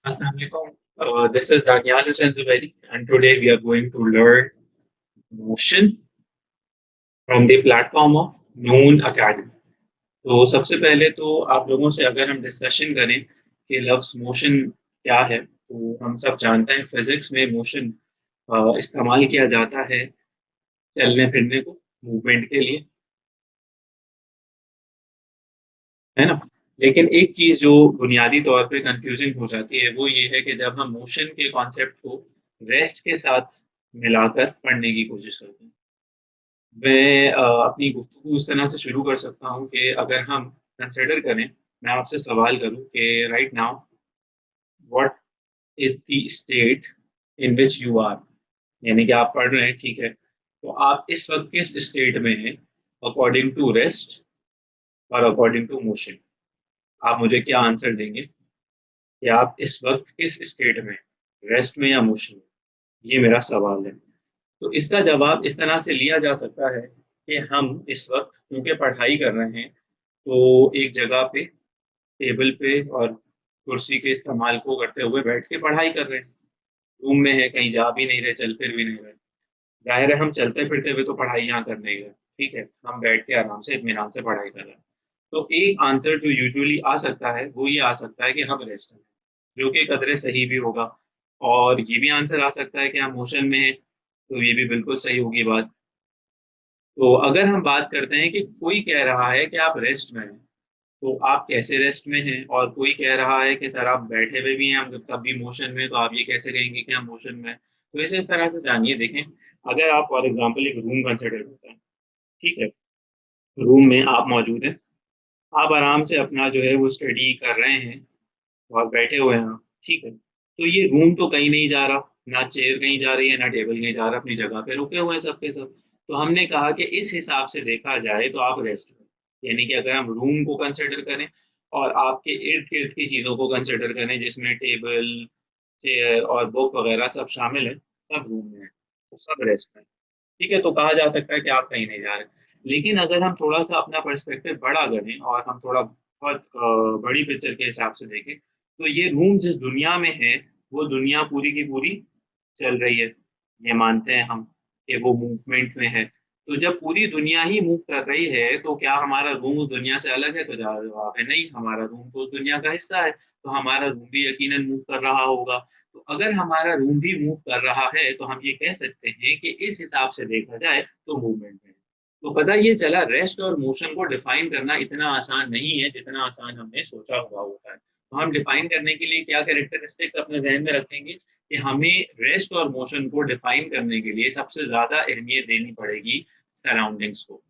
Assalamu alaikum. This is Daniel Hussain Zubairi, and today we are going to learn motion from the platform of Noon Academy. तो सबसे पहले तो आप लोगों से अगर हम डिस्कशन करें कि लफ्ज़ मोशन क्या है, तो हम सब जानते हैं फिजिक्स में मोशन इस्तेमाल किया जाता है चलने फिरने को, मूवमेंट के लिए, है ना? लेकिन एक चीज़ जो बुनियादी तौर पे कन्फ्यूज़िंग हो जाती है, वो ये है कि जब हम मोशन के कॉन्सेप्ट को रेस्ट के साथ मिलाकर पढ़ने की कोशिश करते हैं। मैं अपनी गुफ्तगू इस तरह से शुरू कर सकता हूँ कि अगर हम कंसिडर करें, मैं आपसे सवाल करूँ कि right now what is the state in which you are? यानी कि आप पढ़ रहे हैं, ठीक है। तो आप इस वक़्त किस स्टेट में हैं अकॉर्डिंग टू रेस्ट और अकॉर्डिंग टू मोशन? आप मुझे क्या आंसर देंगे कि आप इस वक़्त किस स्टेट में हैं, रेस्ट में या मोशन में? ये मेरा सवाल है। तो इसका जवाब इस तरह से लिया जा सकता है कि हम इस वक़्त क्योंकि पढ़ाई कर रहे हैं, तो एक जगह पे, टेबल पे और कुर्सी के इस्तेमाल को करते हुए बैठ के पढ़ाई कर रहे हैं। रूम में है, कहीं जा भी नहीं रहे, चल फिर भी नहीं रहे। ज़ाहिर है हम चलते-फिरते हुए तो पढ़ाई यहाँ कर नहीं रहे, ठीक है? हम बैठ के आराम से इत्मीनान से पढ़ाई कर रहे हैं। तो एक आंसर जो यूजुअली आ सकता है, वो ये आ सकता है कि हम रेस्ट में हैं, जो कि कदरे सही भी होगा। और ये भी आंसर आ सकता है कि हम मोशन में हैं, तो ये भी बिल्कुल सही होगी बात। तो अगर हम बात करते हैं कि कोई कह रहा है कि आप रेस्ट में हैं, तो आप कैसे रेस्ट में हैं? और कोई कह रहा है कि सर आप बैठे हुए भी हैं, हम तब भी मोशन में, तो आप ये कैसे कहेंगे कि हम मोशन में हैं? तो इसे इस तरह से जानिए, देखें, अगर आप फॉर एग्ज़ाम्पल एक रूम कंसिडर करते हैं, ठीक है? रूम में आप मौजूद हैं, आप आराम से अपना जो है वो स्टडी कर रहे हैं और बैठे हुए हैं आप, ठीक है? तो ये रूम तो कहीं नहीं जा रहा, ना चेयर कहीं जा रही है, ना टेबल कहीं जा रहा, अपनी जगह पे रुके हुए हैं सब के सब। तो हमने कहा कि इस हिसाब से देखा जाए तो आप रेस्ट में, यानी कि अगर हम रूम को कंसिडर करें और आपके इर्द-गिर्द की चीज़ों को कंसिडर करें जिसमें टेबल, चेयर और बुक वगैरह सब शामिल है, सब रूम में है, तो सब रेस्ट में है। ठीक है, तो कहा जा सकता है कि आप कहीं नहीं जा रहे। लेकिन अगर हम थोड़ा-सा अपना पर्सपेक्टिव बड़ा करें और हम थोड़ा बहुत बड़ी पिक्चर के हिसाब से देखें, तो ये रूम जिस दुनिया में है, वो दुनिया पूरी की पूरी चल रही है। ये मानते हैं हम कि वो मूवमेंट में है। तो जब पूरी दुनिया ही मूव कर रही है, तो क्या हमारा रूम उस दुनिया से अलग है? तो जवाब है नहीं, हमारा रूम तो उस दुनिया का हिस्सा है, तो हमारा रूम भी यकीनन मूव कर रहा होगा। तो अगर हमारा रूम भी मूव कर रहा है, तो हम ये कह सकते हैं कि इस हिसाब से देखा जाए तो मूवमेंट है। तो पता ये चला, रेस्ट और मोशन को डिफाइन करना इतना आसान नहीं है, जितना आसान हमने सोचा हुआ होता है। तो हम डिफाइन करने के लिए क्या कैरेक्टरिस्टिक्स अपने ज़हन में रखेंगे कि हमें रेस्ट और मोशन को डिफाइन करने के लिए सबसे ज़्यादा अहमियत देनी पड़ेगी सराउंडिंग्स को।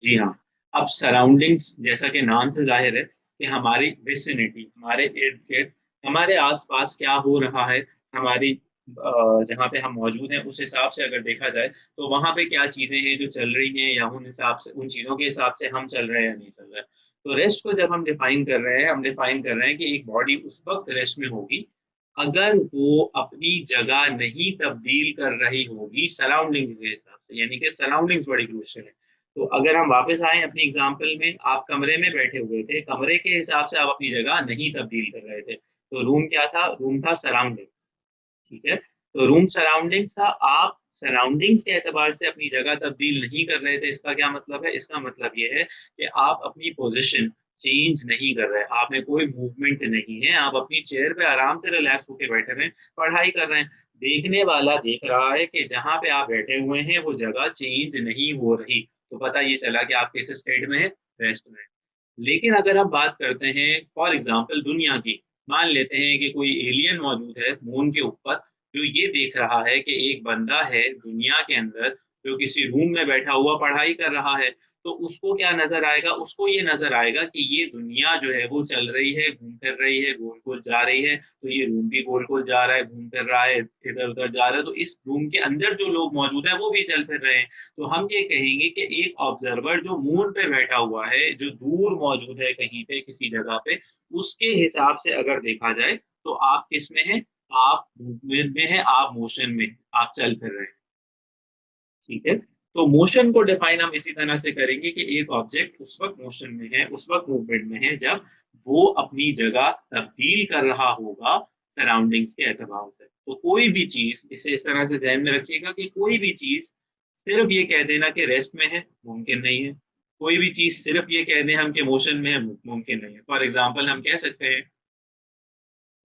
जी हाँ, अब सराउंडिंग्स जैसा कि नाम से ज़ाहिर है कि हमारी विसिनिटी, हमारे इर्द-गिर्द, हमारे आस-पास क्या हो रहा है, हमारी जहाँ पे हम मौजूद हैं उस हिसाब से अगर देखा जाए, तो वहाँ पे क्या चीज़ें हैं जो चल रही हैं या उन हिसाब से, उन चीज़ों के हिसाब से हम चल रहे हैं या नहीं चल रहे हैं। तो रेस्ट को जब हम डिफाइन कर रहे हैं, हम डिफाइन कर रहे हैं कि एक बॉडी उस वक़्त रेस्ट में होगी, अगर वो अपनी जगह नहीं तब्दील कर रही होगी सराउंडिंग्स के हिसाब से, यानी कि सराउंडिंग्स बड़ी क्रूशियल है। तो अगर हम वापस आएँ अपनी एग्ज़ाम्पल में, आप कमरे में बैठे हुए थे, कमरे के हिसाब से आप अपनी जगह नहीं तब्दील कर रहे थे। तो रूम क्या था? रूम था सराउंडिंग, ठीक है? तो रूम सराउंडिंग्स था, आप सराउंडिंग्स के एतबार से अपनी जगह तब्दील नहीं कर रहे थे। इसका क्या मतलब है? इसका मतलब ये है कि आप अपनी पोज़ीशन चेंज नहीं कर रहे हैं, आप में कोई मूवमेंट नहीं है, आप अपनी चेयर पे आराम से रिलैक्स होके बैठे हुए हैं, पढ़ाई कर रहे हैं। देखने वाला देख रहा है कि जहाँ पे आप बैठे हुए हैं, वो जगह चेंज नहीं हो रही। तो पता ये चला कि आप किस स्टेट में हैं? रेस्ट में। लेकिन अगर हम बात करते हैं फॉर एग्ज़ाम्पल दुनिया की, मान लेते हैं कि कोई एलियन मौजूद है मून के ऊपर, जो ये देख रहा है कि एक बंदा है दुनिया के अंदर, जो किसी रूम में बैठा हुआ पढ़ाई कर रहा है, तो उसको क्या नज़र आएगा? उसको ये नज़र आएगा कि ये दुनिया जो है वो चल रही है, घूम फिर रही है, गोल-गोल जा रही है, तो ये रूम भी गोल-गोल जा रहा है, घूम फिर रहा है, इधर-उधर जा रहा है, तो इस रूम के अंदर जो लोग मौजूद हैं, वो भी चल फिर रहे हैं। तो हम ये कहेंगे कि एक ऑब्जर्वर जो मून पे बैठा हुआ है, जो दूर मौजूद है कहीं पे किसी जगह पे, उसके हिसाब से अगर देखा जाए, तो आप किसमें हैं? आप मूवमेंट में हैं, आप मोशन में हैं, आप चल फिर रहे हैं, ठीक है? तो मोशन को डिफाइन हम इसी तरह से करेंगे कि एक ऑब्जेक्ट उस वक्त मोशन में है, उस वक्त मूवमेंट में है जब वो अपनी जगह तब्दील कर रहा होगा सराउंडिंग्स के एतबार से। तो कोई भी चीज, इसे इस तरह से ध्यान में रखिएगा कि कोई भी चीज सिर्फ ये कह देना कि रेस्ट में है, मुमकिन नहीं है। कोई भी चीज सिर्फ ये कह दें हम कि मोशन में है, मुमकिन नहीं है। फॉर एग्जाम्पल हम कह सकते हैं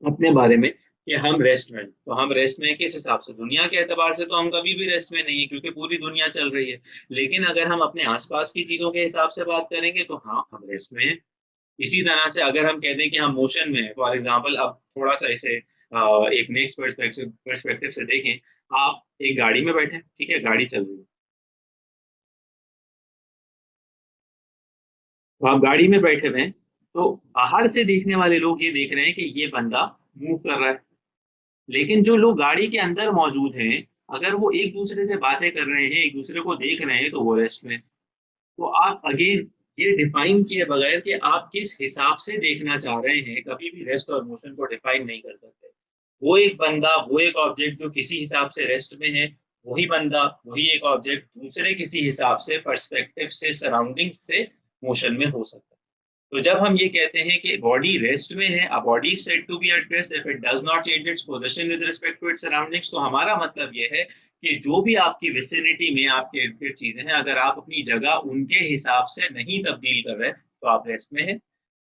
अपने बारे में कि हम रेस्ट में हैं। तो हम रेस्ट में हैं किस हिसाब से? दुनिया के एतबार से तो हम कभी भी रेस्ट में नहीं है, क्योंकि पूरी दुनिया चल रही है। लेकिन अगर हम अपने आसपास की चीजों के हिसाब से बात करेंगे तो हाँ, हम रेस्ट में हैं। इसी तरह से अगर हम कहते हैं कि हम मोशन में हैं, फॉर एग्जाम्पल अब थोड़ा सा इसे एक नेक्स्ट पर्सपेक्टिव से देखें। आप एक गाड़ी में बैठे हैं, ठीक है, गाड़ी चल रही है। तो आप गाड़ी में बैठे हुए हैं, तो बाहर से देखने वाले लोग ये देख रहे हैं कि ये बंदा मूव कर रहा है। लेकिन जो लोग गाड़ी के अंदर मौजूद हैं, अगर वो एक दूसरे से बातें कर रहे हैं, एक दूसरे को देख रहे हैं, तो वो रेस्ट में। तो आप अगेन ये डिफाइन किए बगैर कि आप किस हिसाब से देखना चाह रहे हैं, कभी भी रेस्ट और मोशन को डिफाइन नहीं कर सकते। वो एक बंदा, वो एक ऑब्जेक्ट जो किसी हिसाब से रेस्ट में है, वही बंदा, वही एक ऑब्जेक्ट दूसरे किसी हिसाब से, पर्सपेक्टिव से, सराउंडिंग से मोशन में हो सकता है। तो जब हम ये कहते हैं कि बॉडी रेस्ट में है, a body is said to be at rest if it does not change its position with respect to its surroundings, तो हमारा मतलब ये है कि जो भी आपकी विसिनिटी में, आपके इर्द गिर्द चीजें हैं, अगर आप अपनी जगह उनके हिसाब से नहीं तब्दील कर रहे तो आप रेस्ट में है।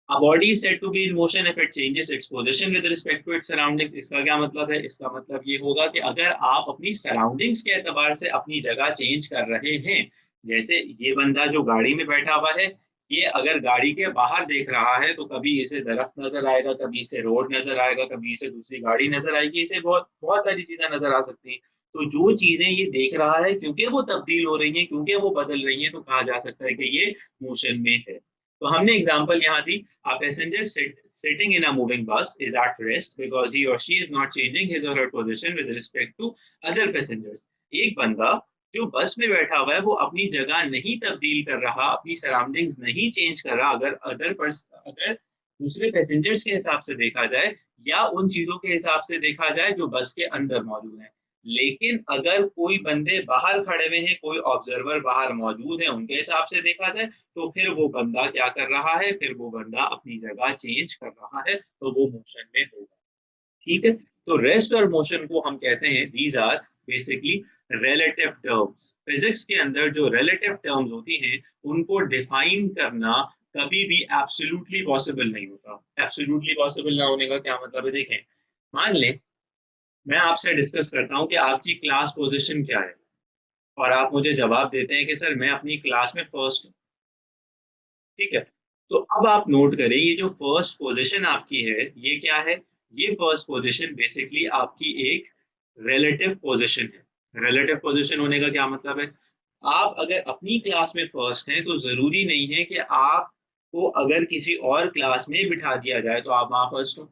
A body is said to be in motion if it changes its position with respect to its surroundings। इसका क्या मतलब है? इसका मतलब ये होगा कि अगर आप अपनी सराउंडिंग्स के एतबार से अपनी जगह चेंज कर रहे हैं, जैसे ये बंदा जो गाड़ी में बैठा हुआ है, ये अगर गाड़ी के बाहर देख रहा है तो कभी इसे दरख्त नजर आएगा, कभी इसे रोड नजर आएगा, कभी इसे दूसरी गाड़ी नजर आएगी, इसे बहुत बहुत सारी चीजें नजर आ सकती हैं। तो जो चीजें ये देख रहा है, क्योंकि वो तब्दील हो रही हैं, क्योंकि वो बदल रही हैं, तो कहा जा सकता है कि ये मोशन में है। तो हमने एग्जांपल यहाँ दी, a passenger sitting in a moving bus is at rest because he or she is not changing his or her position with respect to other passengers। एक बंदा जो बस में बैठा हुआ है, वो अपनी जगह नहीं तब्दील कर रहा, अपनी सराउंडिंग्स नहीं चेंज कर रहा, अगर दूसरे पैसेंजर्स के हिसाब से देखा जाए, या उन चीजों के हिसाब से देखा जाए जो बस के अंदर मौजूद है। लेकिन अगर कोई बंदे बाहर खड़े हुए हैं, कोई ऑब्जर्वर बाहर मौजूद है, उनके हिसाब से देखा जाए, तो फिर वो बंदा क्या कर रहा है? फिर वो बंदा अपनी जगह चेंज कर रहा है, तो वो मोशन में होगा। ठीक है। तो रेस्ट और मोशन को हम कहते हैं, these are basically relative terms. Physics के अंदर जो रिलेटिव टर्म्स होती हैं, उनको डिफाइन करना कभी भी एब्सोल्युटली पॉसिबल नहीं होता। एब्सोल्युटली पॉसिबल ना होने का क्या मतलब है? देखें, मान लें मैं आपसे डिस्कस करता हूं कि आपकी क्लास पोजीशन क्या है, और आप मुझे जवाब देते हैं कि सर मैं अपनी क्लास में फर्स्ट हूँ। ठीक है। तो अब आप नोट करें, ये जो फर्स्ट पोजीशन आपकी है, ये क्या है? ये फर्स्ट पोजीशन बेसिकली आपकी एक रिलेटिव पोजीशन है। रिलेटिव पोजीशन होने का क्या मतलब है? आप अगर अपनी क्लास में फर्स्ट हैं, तो जरूरी नहीं है कि आपको अगर किसी और क्लास में बिठा दिया जाए तो आप वहां फर्स्ट हो।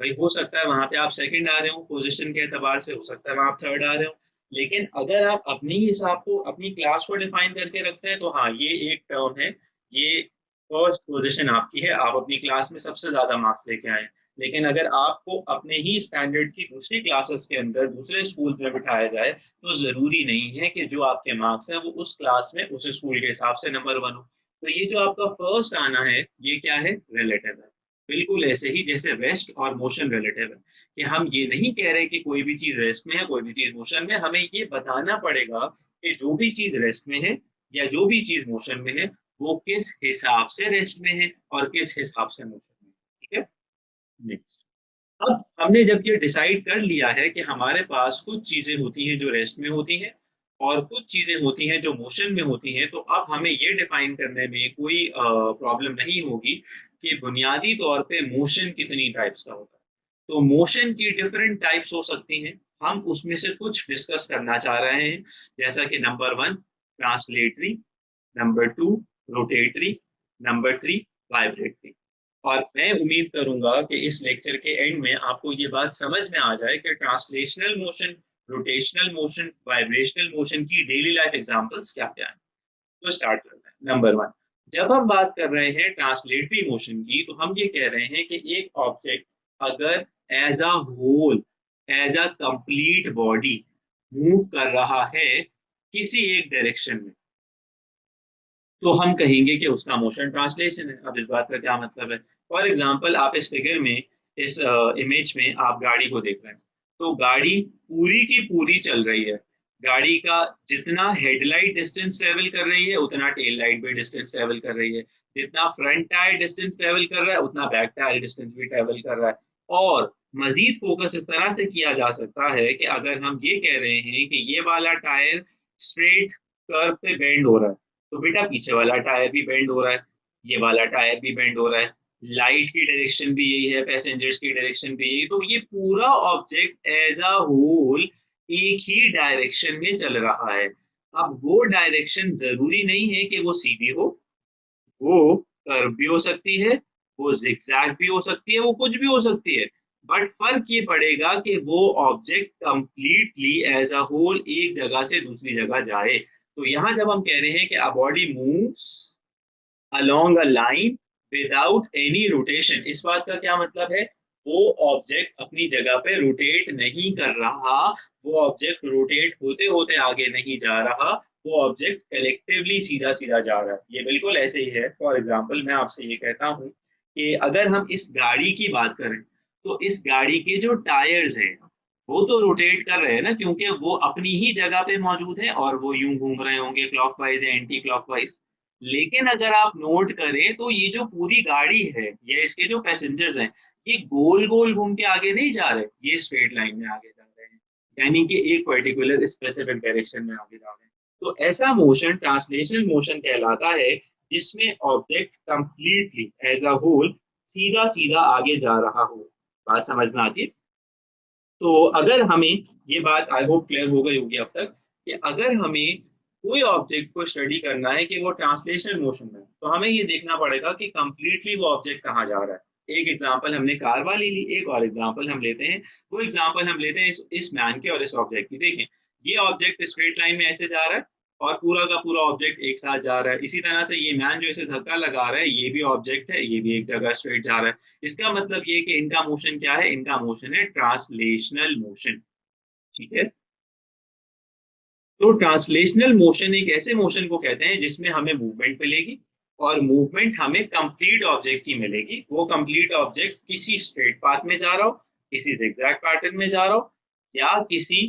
भाई हो सकता है वहां पे आप सेकंड आ रहे हो पोजीशन के एतबार से, हो सकता है वहां आप थर्ड आ रहे हो। लेकिन अगर आप अपनी हिसाब को, अपनी क्लास को डिफाइन करके रखते हैं, तो हाँ, ये एक टर्म है। ये फर्स्ट पोजीशन आपकी है, आप अपनी क्लास में सबसे ज्यादा मार्क्स लेके आए। लेकिन अगर आपको अपने ही स्टैंडर्ड की दूसरी क्लासेस के अंदर, दूसरे स्कूल्स में बिठाया जाए, तो जरूरी नहीं है कि जो आपके मार्क्स हैं वो उस क्लास में, उस स्कूल के हिसाब से नंबर वन हो। तो ये जो आपका फर्स्ट आना है, ये क्या है? रिलेटिव है। बिल्कुल ऐसे ही जैसे रेस्ट और मोशन रिलेटिव है, कि हम ये नहीं कह रहे कि कोई भी चीज रेस्ट में है, कोई भी चीज मोशन में। हमें ये बताना पड़ेगा कि जो भी चीज रेस्ट में है, या जो भी चीज मोशन में है, वो किस हिसाब से रेस्ट में है और किस हिसाब से मोशन में है। ठीक है। नेक्स्ट। अब हमने जब ये डिसाइड कर लिया है कि हमारे पास कुछ चीजें होती हैं जो रेस्ट में होती हैं, और कुछ चीजें होती हैं जो मोशन में होती हैं, तो अब हमें ये डिफाइन करने में कोई प्रॉब्लम नहीं होगी कि बुनियादी तौर पे मोशन कितनी टाइप्स का होता है। तो मोशन की डिफरेंट टाइप्स हो सकती हैं। हम उसमें से कुछ डिस्कस करना चाह रहे हैं, जैसा कि number one, translatory. Number two, rotatory. Number three, vibratory. और मैं उम्मीद करूंगा कि इस लेक्चर के एंड में आपको ये बात समझ में आ जाए कि translational motion, rotational motion, vibrational motion की डेली लाइफ एग्जांपल्स क्या क्या हैं। तो स्टार्ट करते हैं। नंबर वन, जब हम बात कर रहे हैं ट्रांसलेटरी मोशन की, तो हम ये कह रहे हैं कि एक ऑब्जेक्ट अगर as a whole, as a complete body move कर रहा है, किसी एक डायरेक्शन में, तो हम कहेंगे कि उसका मोशन ट्रांसलेशन है। अब इस बात का क्या मतलब है? फॉर एग्जाम्पल, आप इस फिगर में, इस इमेज में आप गाड़ी को देख रहे हैं, तो गाड़ी पूरी की पूरी चल रही है। गाड़ी का जितना हेडलाइट डिस्टेंस ट्रेवल कर रही है उतना टेल लाइट भी डिस्टेंस ट्रेवल कर रही है, जितना फ्रंट टायर डिस्टेंस ट्रेवल कर रहा है उतना बैक टायर डिस्टेंस भी ट्रेवल कर रहा है। और मजीद फोकस इस तरह से किया जा सकता है कि अगर हम ये कह रहे हैं कि ये वाला टायर स्ट्रेट कर्व पे बेंड हो रहा है, तो बेटा पीछे वाला टायर भी बेंड हो रहा है, ये वाला टायर भी बेंड हो रहा है, लाइट की डायरेक्शन भी यही है, पैसेंजर्स की डायरेक्शन भी यही, तो ये पूरा ऑब्जेक्ट एज अ होल एक ही डायरेक्शन में चल रहा है। अब वो डायरेक्शन जरूरी नहीं है कि वो सीधी हो, वो कर्व भी हो सकती है, वो जिगजैग भी हो सकती है, वो कुछ भी हो सकती है। बट फर्क ये पड़ेगा कि वो object completely as a whole एक जगह से दूसरी जगह जाए। तो यहां जब हम कह रहे हैं कि a body moves along a line without any rotation, इस बात का क्या मतलब है? वो ऑब्जेक्ट अपनी जगह पे रोटेट नहीं कर रहा, वो ऑब्जेक्ट रोटेट होते होते आगे नहीं जा रहा, वो ऑब्जेक्ट कलेक्टिवली सीधा सीधा जा रहा है। ये बिल्कुल ऐसे ही है। फॉर एग्जाम्पल, मैं आपसे ये कहता हूँ कि अगर हम इस गाड़ी की बात करें, तो इस गाड़ी के जो टायर्स हैं वो तो रोटेट कर रहे हैं ना, क्योंकि वो अपनी ही जगह पे मौजूद है और वो यूं घूम रहे होंगे क्लॉकवाइज या एंटी क्लॉकवाइज। लेकिन अगर आप नोट करें तो ये जो पूरी गाड़ी है, ये इसके जो पैसेंजर्स हैं, ये गोल गोल घूम के आगे नहीं जा रहे, ये स्ट्रेट लाइन में आगे जा रहे हैं, यानी कि एक पर्टिकुलर स्पेसिफिक डायरेक्शन में आगे जा रहे हैं। तो ऐसा मोशन ट्रांसलेशनल मोशन कहलाता है, जिसमें object completely as a whole सीधा सीधा आगे जा रहा हो। बात समझ में आती है? तो अगर हमें, ये बात आई होप क्लियर हो गई होगी अब तक, कि अगर हमें कोई ऑब्जेक्ट को स्टडी करना है कि वो ट्रांसलेशनल मोशन में, तो हमें ये देखना पड़ेगा कि कंप्लीटली वो ऑब्जेक्ट कहाँ जा रहा है। एक एग्जांपल हमने कार वाली ली, एक और एग्जांपल हम लेते हैं। वो एग्जांपल हम लेते हैं इस मैन के और इस ऑब्जेक्ट की। देखें, ये ऑब्जेक्ट स्ट्रेट लाइन में ऐसे जा रहा है और पूरा का पूरा ऑब्जेक्ट एक साथ जा रहा है। इसी तरह से ये मैन जो इसे धक्का लगा रहा है, ये भी ऑब्जेक्ट है, ये भी एक जगह स्ट्रेट जा रहा है। इसका मतलब ये कि इनका मोशन क्या है? इनका मोशन है ट्रांसलेशनल मोशन। ठीक है। तो ट्रांसलेशनल मोशन एक ऐसे मोशन को कहते हैं जिसमें हमें मूवमेंट मिलेगी, और मूवमेंट हमें कंप्लीट ऑब्जेक्ट की मिलेगी। वो कंप्लीट ऑब्जेक्ट किसी स्ट्रेट पाथ में जा रहा हो, किसी जिगजैग पैटर्न में जा रहा हो, या किसी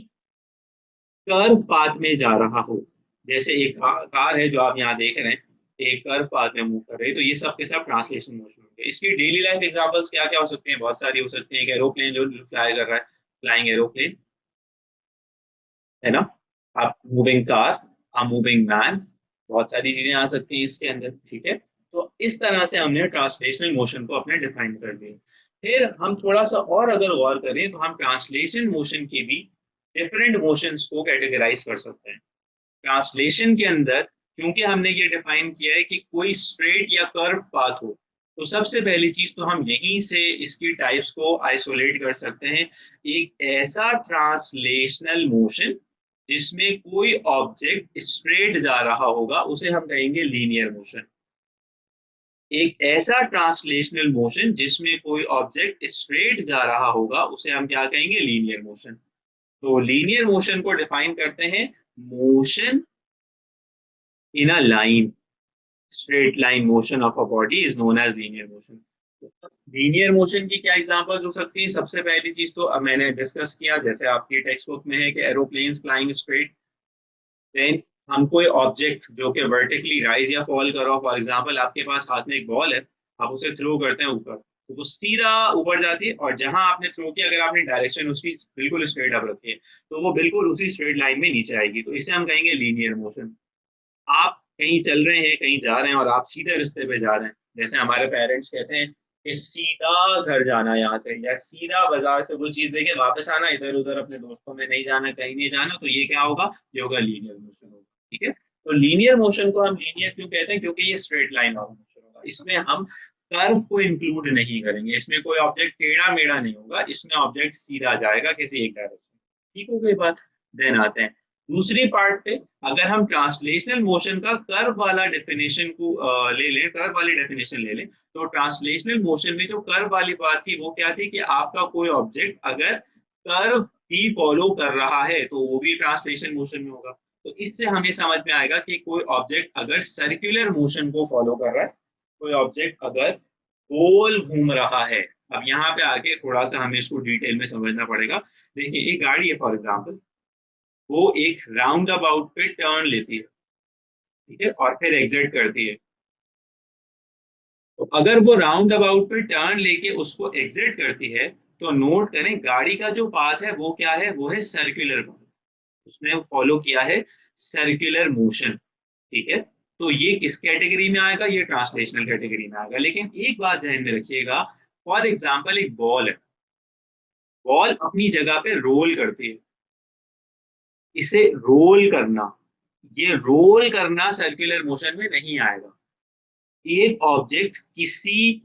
कर्व पाथ में जा रहा हो। जैसे एक कार है जो आप यहाँ देख रहे हैं, एक कर्व पाथ में मूव कर रही है, तो ये सब के सब ट्रांसलेशन मोशन होंगे। इसकी डेली लाइफ एग्जांपल्स क्या क्या हो सकते हैं? बहुत सारी हो सकती हैं। एक एरोप्लेन जो फ्लाई कर रहा है, फ्लाइंग एरोप्लेन, है ना? आप मूविंग कार, आप मूविंग मैन, बहुत सारी चीजें आ सकती हैं इसके अंदर। ठीक है। तो इस तरह से हमने ट्रांसलेशनल मोशन को अपने डिफाइन कर दिया। फिर हम थोड़ा सा और अगर गौर करें, तो हम ट्रांसलेशन मोशन की भी डिफरेंट मोशंस को कैटेगराइज कर सकते हैं। ट्रांसलेशन के अंदर, क्योंकि हमने ये डिफाइन किया है कि कोई स्ट्रेट या कर्व पाथ हो, तो सबसे पहली चीज तो हम यहीं से इसकी टाइप्स को आइसोलेट कर सकते हैं। एक ऐसा ट्रांसलेशनल मोशन जिसमें कोई ऑब्जेक्ट स्ट्रेट जा रहा होगा, उसे हम कहेंगे लीनियर मोशन। एक ऐसा ट्रांसलेशनल मोशन जिसमें कोई ऑब्जेक्ट स्ट्रेट जा रहा होगा, उसे हम क्या कहेंगे? Linear motion. तो लीनियर मोशन को डिफाइन करते हैं, motion in a line, straight line motion of a body is known as linear motion। Linear motion की क्या एग्जांपल्स हो सकती हैं? सबसे पहली चीज तो अब मैंने डिस्कस किया, जैसे आपकी टेक्स्ट बुक में है कि एरोप्लेन फ्लाइंग स्ट्रेट। देन हम कोई ऑब्जेक्ट जो कि वर्टिकली राइज या फॉल कर रहा हो, फॉर एग्जांपल आपके पास हाथ में एक बॉल है, आप उसे थ्रो करते हैं ऊपर, तो वो सीधा ऊपर जाती है, और जहां आपने थ्रो किया अगर आपने डायरेक्शन उसकी बिल्कुल स्ट्रेट अप रखी है, तो वो बिल्कुल उसी स्ट्रेट लाइन में नीचे आएगी। तो इसे हम कहेंगे लीनियर मोशन। आप कहीं चल रहे हैं, कहीं जा रहे हैं, और आप सीधे रास्ते पे जा रहे हैं, जैसे हमारे पेरेंट्स कहते हैं कि सीधा घर जाना यहाँ से, या सीधा बाजार से कोई चीज लेके वापस आना, इधर उधर अपने दोस्तों में नहीं जाना, कहीं नहीं जाना, तो ये क्या होगा? ये होगा लीनियर मोशन होगा। ठीक है। तो लीनियर मोशन को हम लीनियर क्यों कहते हैं? क्योंकि ये स्ट्रेट लाइन वाला मोशन होगा, इसमें हम कर्व को इंक्लूड नहीं करेंगे, इसमें कोई ऑब्जेक्ट टेढ़ा मेढ़ा नहीं होगा, इसमें ऑब्जेक्ट सीधा जाएगा किसी एक डायरेक्शन। ठीक हो गई बात? देन आते हैं दूसरी पार्ट पे। अगर हम ट्रांसलेशनल मोशन का कर्व वाला डेफिनेशन को ले लें, कर्व वाली डेफिनेशन ले लें, तो ट्रांसलेशनल मोशन में जो कर्व वाली बात थी वो क्या थी? कि आपका कोई ऑब्जेक्ट अगर कर्व भी फॉलो कर रहा है तो वो भी ट्रांसलेशन मोशन में होगा। तो इससे हमें समझ में आएगा कि कोई ऑब्जेक्ट अगर सर्कुलर मोशन को फॉलो कर रहा है, कोई ऑब्जेक्ट अगर गोल घूम रहा है। अब यहाँ पे आके थोड़ा सा हमें इसको डिटेल में समझना पड़ेगा। देखिए एक गाड़ी है फॉर एग्जाम्पल, वो एक राउंड अबाउट पे टर्न लेती है, ठीक है, और फिर एग्जिट करती है। तो अगर वो राउंड अबाउट पे टर्न लेके उसको एग्जिट करती है, तो नोट करें गाड़ी का जो पाथ है वो क्या है, वो है सर्कुलर पाथ। उसने फॉलो किया है सर्कुलर मोशन, ठीक है। तो ये किस कैटेगरी में आएगा, ये ट्रांसलेशनल कैटेगरी में आएगा। लेकिन एक बात ध्यान में रखिएगा, फॉर एग्जाम्पल एक बॉल है, बॉल अपनी जगह पे रोल करती है, इसे रोल करना, ये रोल करना सर्कुलर मोशन में नहीं आएगा। एक ऑब्जेक्ट किसी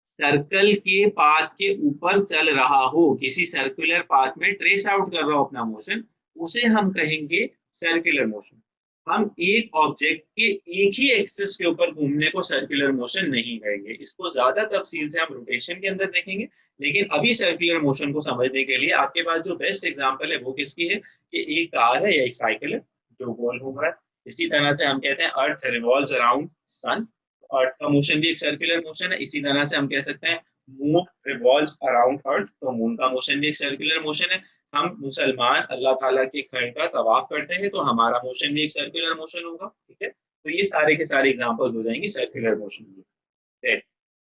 सर्कल के पाथ के ऊपर चल रहा हो, किसी सर्कुलर पाथ में ट्रेस आउट कर रहा हो अपना मोशन, उसे हम कहेंगे सर्कुलर मोशन। हम एक ऑब्जेक्ट के एक ही एक्सिस के ऊपर घूमने को सर्कुलर मोशन नहीं कहेंगे, इसको ज्यादा तफसील से हम रोटेशन के अंदर देखेंगे। लेकिन अभी सर्कुलर मोशन को समझने के लिए आपके पास जो बेस्ट एग्जांपल है वो किसकी है, कि एक कार है या एक साइकिल है जो गोल घूम रहा है। इसी तरह से हम कहते हैं अर्थ रिवॉल्व्स अराउंड सन, अर्थ का मोशन भी एक सर्कुलर मोशन है। इसी तरह से हम कह सकते हैं मून रिवॉल्व्स अराउंड अर्थ, तो मून का मोशन भी एक सर्कुलर मोशन है। हम मुसलमान अल्लाह ताला के घर का तवाफ करते हैं, तो हमारा मोशन भी एक सर्कुलर मोशन होगा, ठीक है। तो ये सारे के सारे एग्जांपल्स हो जाएंगे सर्कुलर मोशन के।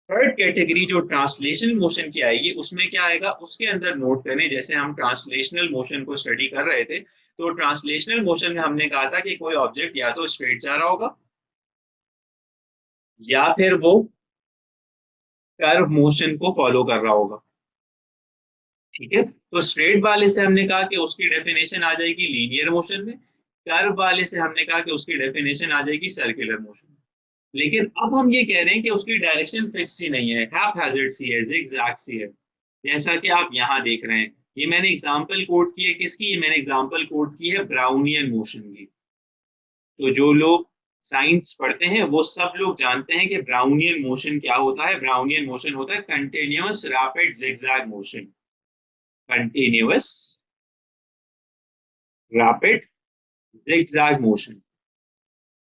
थर्ड कैटेगरी जो ट्रांसलेशन मोशन की आएगी, उसमें क्या आएगा, उसके अंदर नोट करें, जैसे हम ट्रांसलेशनल मोशन को स्टडी कर रहे थे, तो ट्रांसलेशनल मोशन में हमने कहा था कि कोई ऑब्जेक्ट या तो स्ट्रेट जा रहा होगा, या फिर वो कर्व मोशन को फॉलो कर रहा होगा, ठीक है। तो स्ट्रेट वाले से हमने कहा कि उसकी डेफिनेशन आ जाएगी लीनियर मोशन में, कर्व वाले से हमने कहा कि उसकी डेफिनेशन आ जाएगी सर्कुलर मोशन में। लेकिन अब हम ये कह रहे हैं कि उसकी डायरेक्शन फिक्स ही नहीं है, हैप्पैज़ार्ड सी है, जिगजैग सी है, जैसा कि आप यहाँ देख रहे हैं। ये मैंने एग्जांपल कोट की है किसकी, ये मैंने एग्जांपल कोट की है ब्राउनियन मोशन की। तो जो लोग साइंस पढ़ते हैं वो सब लोग जानते हैं कि ब्राउनियन मोशन क्या होता है। ब्राउनियन मोशन होता है continuous rapid zigzag motion, continuous rapid zigzag motion.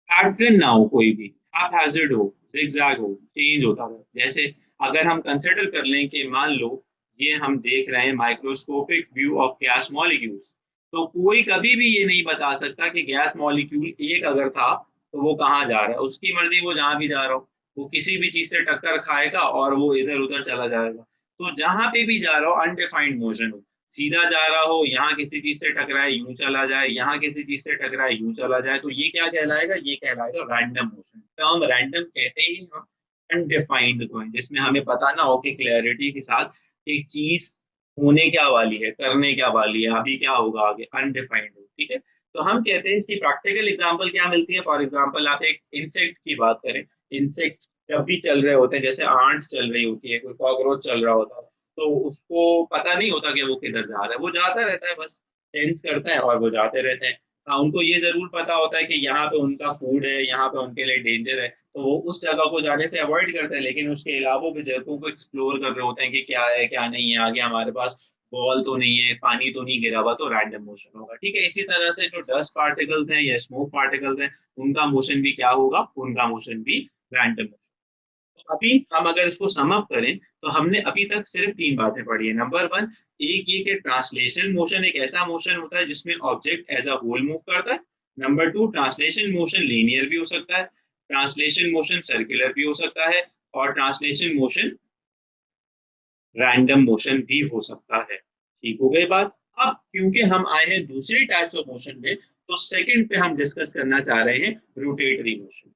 Pattern ना हो कोई भी, हैप्पैज़ार्ड हो, जिगजैग हो, चेंज होता रहे। जैसे अगर हम कंसिडर कर लें कि मान लो ये हम देख रहे हैं microscopic view of gas molecules, तो कोई कभी भी ये नहीं बता सकता कि गैस मॉलिक्यूल एक अगर था तो वो कहाँ जा रहा है, उसकी मर्जी, वो जहां भी जा रहा हो, वो किसी भी चीज से टक्कर खाएगा और वो इधर उधर चला जाएगा। तो जहां पे भी जा रहा हो अनडिफाइंड मोशन हो, सीधा जा रहा हो, यहाँ किसी चीज से टकराए यूं चला जाए, यहाँ किसी चीज से टकराए यूं चला जाए, तो ये क्या कहलाएगा, ये कहलाएगा रैंडम मोशन। टर्म रैंडम कहते ही हम अनडिफाइंड को हैं, जिसमें हमें पता ना हो कि क्लैरिटी के साथ एक चीज होने क्या वाली है, करने क्या वाली है, अभी क्या होगा आगे, अनडिफाइंड हो, ठीक है। तो हम कहते हैं इसकी प्रैक्टिकल एग्जांपल क्या मिलती है, फॉर एग्जांपल आप एक इंसेक्ट की बात करें, इंसेक्ट जब भी चल रहे होते हैं, जैसे आंट्स चल रही होती है, कोई कॉकरोच चल रहा होता है, तो उसको पता नहीं होता कि वो किधर जा रहा है, वो जाता रहता है, बस सेंस करता है और वो जाते रहते हैं। हाँ, उनको ये जरूर पता होता है कि यहाँ पे उनका फूड है, यहाँ पे उनके लिए डेंजर है, तो वो उस जगह को जाने से अवॉइड करते हैं। लेकिन उसके अलावा भी जगहों को एक्सप्लोर कर रहे होते हैं कि क्या है क्या नहीं है, आगे हमारे पास बॉल तो नहीं है, पानी तो नहीं गिरा हुआ, तो रैंडम मोशन होगा, ठीक है। इसी तरह से जो डस्ट पार्टिकल्स हैं या स्मोक पार्टिकल्स हैं, उनका मोशन भी क्या होगा, उनका मोशन भी रैंडम मोशन। अभी हम अगर इसको सम अप करें, तो हमने अभी तक सिर्फ तीन बातें पढ़ी है। नंबर वन, एक ये कि ट्रांसलेशन मोशन एक ऐसा मोशन होता है जिसमें object as a whole move करता है। Number two, translation motion linear भी हो सकता है, ट्रांसलेशन मोशन सर्कुलर भी हो सकता है, और ट्रांसलेशन मोशन रैंडम मोशन भी हो सकता है। ठीक हो गई बात। अब क्योंकि हम आए हैं दूसरी टाइप्स ऑफ मोशन में, तो सेकंड पे हम डिस्कस करना चाह रहे हैं रोटेटरी मोशन।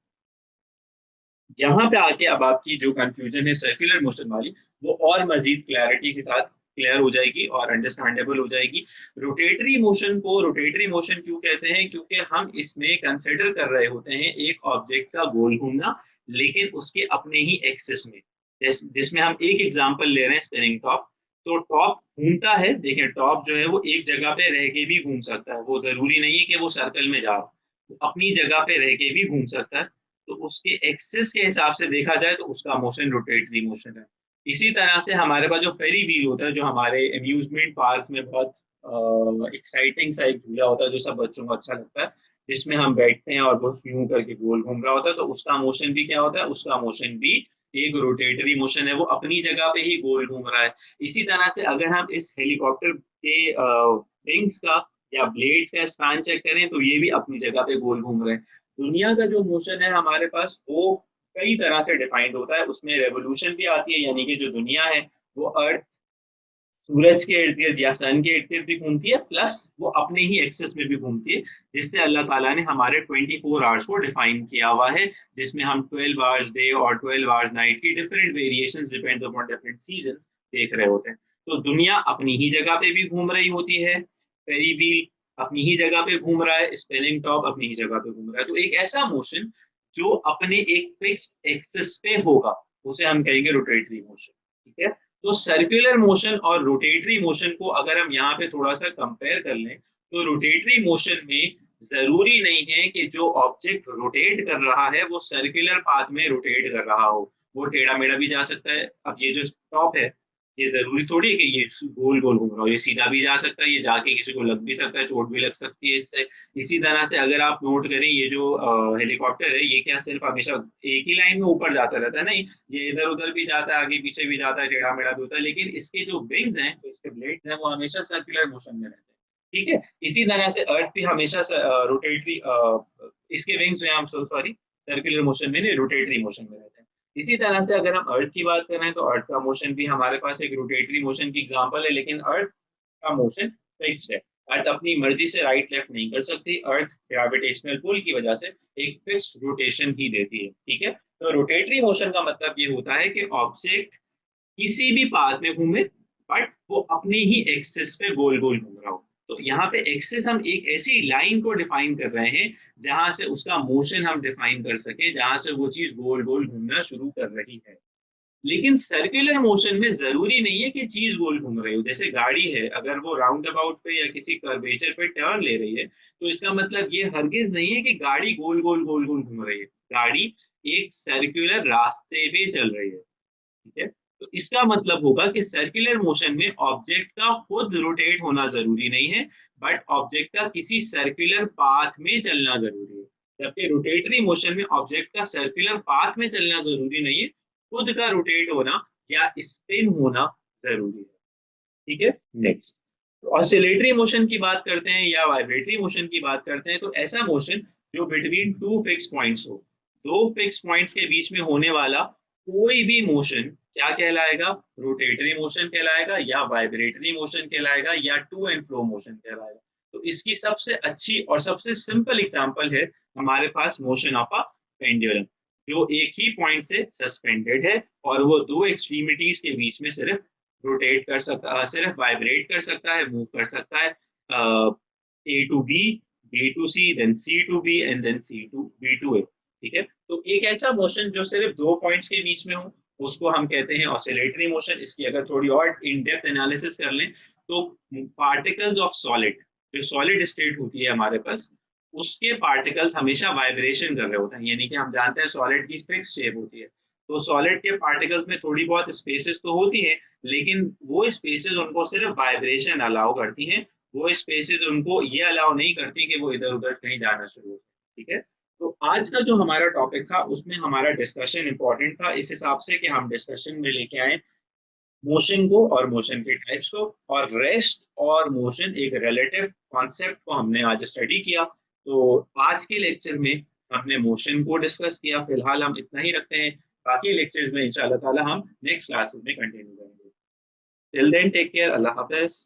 यहाँ पे आके अब आपकी जो कंफ्यूजन है सर्कुलर मोशन वाली, वो और मजीद क्लैरिटी के साथ क्लियर हो जाएगी और अंडरस्टैंडेबल हो जाएगी। रोटेटरी मोशन को रोटेटरी मोशन क्यों कहते हैं, क्योंकि हम इसमें कंसिडर कर रहे होते हैं एक ऑब्जेक्ट का गोल घूमना, लेकिन उसके अपने ही एक्सिस में। जिसमें हम एक एग्जांपल ले रहे हैं स्पिनिंग टॉप। तो टॉप घूमता है, देखिए टॉप जो है वो एक जगह पे रह के भी घूम सकता है, वो जरूरी नहीं है कि वो सर्कल में जा रहा, वो अपनी जगह पे रह के भी घूम सकता है। तो उसके एक्सिस के हिसाब से देखा जाए तो उसका मोशन रोटेटरी मोशन है। इसी तरह से हमारे पास जो फेरी व्हील होता है, जो हमारे अम्यूजमेंट पार्क में बहुत एक्साइटिंग सा एक झूला होता है, जो सब बच्चों को अच्छा लगता है, जिसमें हम बैठते हैं और वो यूं करके गोल घूम रहा होता है, तो उसका मोशन भी क्या होता है, उसका मोशन भी एक रोटेटरी मोशन है, वो अपनी जगह पे ही गोल घूम रहा है। इसी तरह से अगर हम इस हेलीकॉप्टर के विंग्स का या ब्लेड्स का स्पैन चेक करें तो ये भी अपनी जगह पे गोल घूम रहे हैं। दुनिया का जो मोशन है हमारे पास वो कई तरह से डिफाइंड होता है, उसमें रेवोल्यूशन भी आती है, यानी कि जो दुनिया है वो अर्थ सूरज के इर्द गिर्द या सन के इर्द गिर्द भी घूमती है, प्लस वो अपने ही एक्सेस में भी घूमती है, जिससे अल्लाह ताला ने हमारे 24 आवर्स को डिफाइन किया हुआ है, जिसमें हम 12 आवर्स डे और 12 आवर्स नाइट की different variations depends upon different seasons देख रहे होते हैं। तो दुनिया अपनी ही जगह पे भी घूम रही होती है, फेरी व्हील अपनी ही जगह पे घूम रहा है, स्पिनिंग टॉप अपनी ही जगह पे घूम रहा है। तो एक ऐसा मोशन जो अपने एक फिक्स्ड एक्सिस पे होगा उसे हम कहेंगे रोटेटरी मोशन। ठीक है, तो सर्कुलर मोशन और रोटेटरी मोशन को अगर हम यहाँ पे थोड़ा सा कंपेयर कर लें तो रोटेटरी मोशन में जरूरी नहीं है कि जो ऑब्जेक्ट रोटेट कर रहा है वो सर्कुलर पाथ में रोटेट कर रहा हो, वो टेढ़ा मेढ़ा भी जा सकता है। अब ये जो टॉप है ये जरूरी थोड़ी है कि ये गोल गोल घूम रहा हो, ये सीधा भी जा सकता है, ये जाके किसी को लग भी सकता है, चोट भी लग सकती है इससे। इसी तरह से अगर आप नोट करें ये जो हेलीकॉप्टर है ये क्या सिर्फ हमेशा एक ही लाइन में ऊपर जाता रहता है, नहीं, ये इधर उधर भी जाता है, आगे पीछे भी जाता है, टेढ़ा मेढ़ा भी होता है, लेकिन इसके जो विंग्स हैं, जो इसके ब्लेड्स हैं, वो हमेशा सर्कुलर मोशन में रहते हैं। ठीक है, इसी तरह से अर्थ भी हमेशा रोटेटरी, इसके विंग्स जो है सॉरी सर्कुलर मोशन में नहीं, रोटेटरी मोशन में रहते हैं। इसी तरह से अगर हम अर्थ की बात करें तो अर्थ का मोशन भी हमारे पास एक रोटेटरी मोशन की एग्जांपल है, लेकिन अर्थ का मोशन फिक्स्ड है। अर्थ अपनी मर्जी से राइट लेफ्ट नहीं कर सकती, अर्थ ग्रेविटेशनल पुल की वजह से एक फिक्स्ड रोटेशन ही देती है। ठीक है, तो रोटेटरी मोशन का मतलब ये होता है कि ऑब्जेक्ट किसी भी पाथ में घूमे बट वो अपने ही एक्सिस पे गोल गोल घूम रहा हो। तो यहाँ पे एक्सिस हम एक ऐसी लाइन को डिफाइन कर रहे हैं जहां से उसका मोशन हम डिफाइन कर सके, जहां से वो चीज गोल गोल घूमना शुरू कर रही है। लेकिन सर्कुलर मोशन में जरूरी नहीं है कि चीज गोल घूम रही हो। जैसे गाड़ी है, अगर वो राउंड अबाउट पे या किसी कर्वेचर पे टर्न ले रही है तो इसका मतलब ये हरगिज नहीं है कि गाड़ी गोल गोल गोल गोल घूम रही है, गाड़ी एक सर्कुलर रास्ते पे चल रही है। ठीक है, तो इसका मतलब होगा कि सर्कुलर मोशन में ऑब्जेक्ट का खुद रोटेट होना जरूरी नहीं है, बट ऑब्जेक्ट का किसी सर्कुलर पाथ में चलना जरूरी है। जबकि रोटेटरी मोशन में ऑब्जेक्ट का सर्कुलर पाथ में चलना जरूरी नहीं है, खुद का रोटेट होना या स्पिन होना जरूरी है। ठीक है, नेक्स्ट, तो ऑसिलेटरी मोशन की बात करते हैं या वाइब्रेटरी मोशन की बात करते हैं, तो ऐसा मोशन जो बिटवीन टू फिक्स पॉइंट्स हो, दो फिक्स पॉइंट्स के बीच में होने वाला कोई भी मोशन क्या कहलाएगा, रोटेटरी मोशन कहलाएगा या वाइब्रेटरी मोशन कहलाएगा या टू एंड फ्रो मोशन कहलाएगा। तो इसकी सबसे अच्छी और सबसे सिंपल एग्जांपल है हमारे पास मोशन ऑफ अ पेंडुलम, जो एक ही पॉइंट से सस्पेंडेड है और वो दो एक्सट्रीमिटीज के बीच में सिर्फ रोटेट कर सकता, सिर्फ वाइब्रेट कर सकता है, मूव कर सकता है, A to B, B to C, then C to B and then C to B to A. ठीक है, तो एक ऐसा मोशन जो सिर्फ दो पॉइंट्स के बीच में हो उसको हम कहते हैं ऑसिलेटरी मोशन। इसकी अगर थोड़ी और इन डेप्थ एनालिसिस कर लें तो पार्टिकल्स ऑफ सॉलिड, जो सॉलिड स्टेट होती है हमारे पास, उसके पार्टिकल्स हमेशा वाइब्रेशन कर रहे होते हैं, यानी कि हम जानते हैं सॉलिड की फिक्स शेप होती है, तो सॉलिड के पार्टिकल्स में थोड़ी बहुत स्पेसेस तो होती हैं, लेकिन वो स्पेसेस उनको सिर्फ वाइब्रेशन अलाउ करती हैं, वो स्पेसेस उनको ये अलाउ नहीं करती कि वो इधर उधर कहीं जाना शुरू हो। ठीक है, तो आज का जो हमारा टॉपिक था उसमें हमारा डिस्कशन इंपॉर्टेंट था इस हिसाब से कि हम डिस्कशन में लेके आए मोशन को और मोशन के टाइप्स को, और रेस्ट और मोशन एक रिलेटिव कॉन्सेप्ट को हमने आज स्टडी किया। तो आज के लेक्चर में हमने मोशन को डिस्कस किया, फिलहाल हम इतना ही रखते हैं, बाकी लेक्चर्स में इंशाल्लाह ताला हम नेक्स्ट क्लासेस में कंटिन्यू करेंगे। टिल देन टेक केयर, अल्लाह हाफिज।